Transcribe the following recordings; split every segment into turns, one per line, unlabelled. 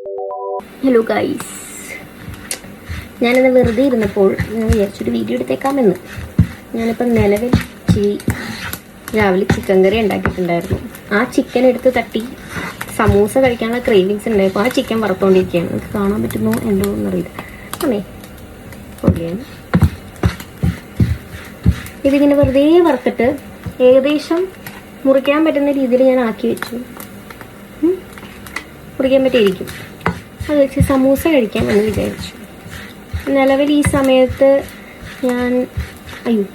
Hello guys, ഞാനിന്ന് വെറുതെ ഇരുന്നപ്പോൾ ഞാൻ വിചാരിച്ചൊരു വീഡിയോ എടുത്തേക്കാമെന്ന്. ഞാനിപ്പം നിലവിൽ രാവിലെ ചിക്കൻ കറി ഉണ്ടാക്കിയിട്ടുണ്ടായിരുന്നു. ആ ചിക്കൻ എടുത്ത് തട്ടി സമൂസ കഴിക്കാനുള്ള ക്രേവിങ്സ് ഉണ്ടായപ്പോൾ ആ ചിക്കൻ വറുത്തോണ്ടിരിക്കുകയാണ്. നിങ്ങൾക്ക് കാണാൻ പറ്റുന്നോ എന്തോ എന്നറിയില്ല. ആണേ പൊടിയാണ്. ഇതിങ്ങനെ വെറുതെ വറുത്തിട്ട് ഏകദേശം മുറിക്കാൻ പറ്റുന്ന രീതിയിൽ ഞാൻ ആക്കി വെച്ചു. മുറിക്കാൻ പറ്റിയിരിക്കും. അത് വെച്ച് സമൂസ കഴിക്കാം എന്ന് വിചാരിച്ചു. നിലവിൽ ഈ സമയത്ത്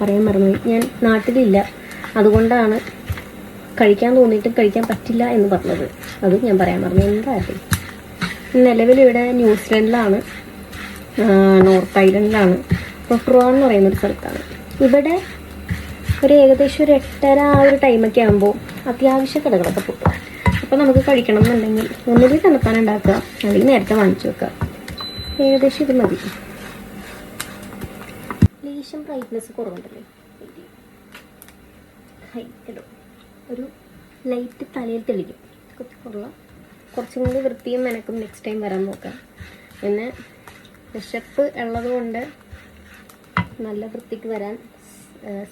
പറയാൻ മറന്നുപോയി, ഞാൻ നാട്ടിലില്ല. അതുകൊണ്ടാണ് കഴിക്കാൻ തോന്നിയിട്ടും കഴിക്കാൻ പറ്റില്ല എന്ന് പറഞ്ഞത്. അത് ഞാൻ പറയാൻ മറന്നു. എന്തായാലും നിലവിലിവിടെ ന്യൂസിലൻഡിലാണ്, നോർത്ത് ഐലൻഡിലാണ്, റൊട്രുവാൻ എന്ന് പറയുന്നൊരു സ്ഥലത്താണ്. ഇവിടെ ഏകദേശം ഒരു 8:30 ആ ഒരു ടൈമൊക്കെ ആകുമ്പോൾ അത്യാവശ്യ കടകളൊക്കെ പൊട്ടും. അപ്പോൾ നമുക്ക് കഴിക്കണം എന്നുണ്ടെങ്കിൽ ഒന്നുകിൽ തണുപ്പാൻ ഉണ്ടാക്കുക, അല്ലെങ്കിൽ നേരത്തെ വാങ്ങിച്ചു വെക്കുക. ഏകദേശം ഇത് മതി. ലേശം ബ്രൈറ്റ്നെസ് കുറവുണ്ടല്ലേ, ഇടും. ഒരു ലൈറ്റ് തലയിൽ തെളിക്കും. കുറച്ചും കൂടി വൃത്തിയും മെനക്കും നെക്സ്റ്റ് ടൈം വരാൻ നോക്കാം. പിന്നെ വിശപ്പ് ഉള്ളത് കൊണ്ട് നല്ല വൃത്തിക്ക് വരാൻ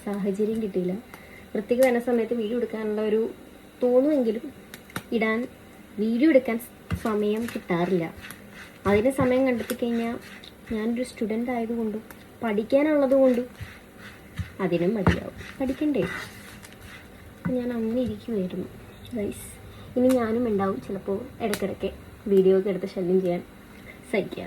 സാഹചര്യം കിട്ടിയില്ല. വൃത്തിക്ക് വരുന്ന സമയത്ത് വീഡിയോ എടുക്കാനുള്ള ഒരു തോന്നുമെങ്കിലും വീഡിയോ എടുക്കാൻ സമയം കിട്ടാറില്ല. അതിന് സമയം കണ്ടെത്തി കഴിഞ്ഞാൽ ഞാനൊരു സ്റ്റുഡൻ്റ് ആയതുകൊണ്ടും പഠിക്കാനുള്ളത് കൊണ്ടും അതിനും മതിയാവും. പഠിക്കണ്ടേ? ഞാൻ അങ്ങനെ ഇരിക്കുമായിരുന്നു ഗൈസ്. ഇനി ഞാനും ഉണ്ടാവും ചിലപ്പോൾ ഇടയ്ക്കിടയ്ക്ക് വീഡിയോ ഒക്കെ എടുത്ത് ശല്യം ചെയ്യാൻ. സഹിക്കുക.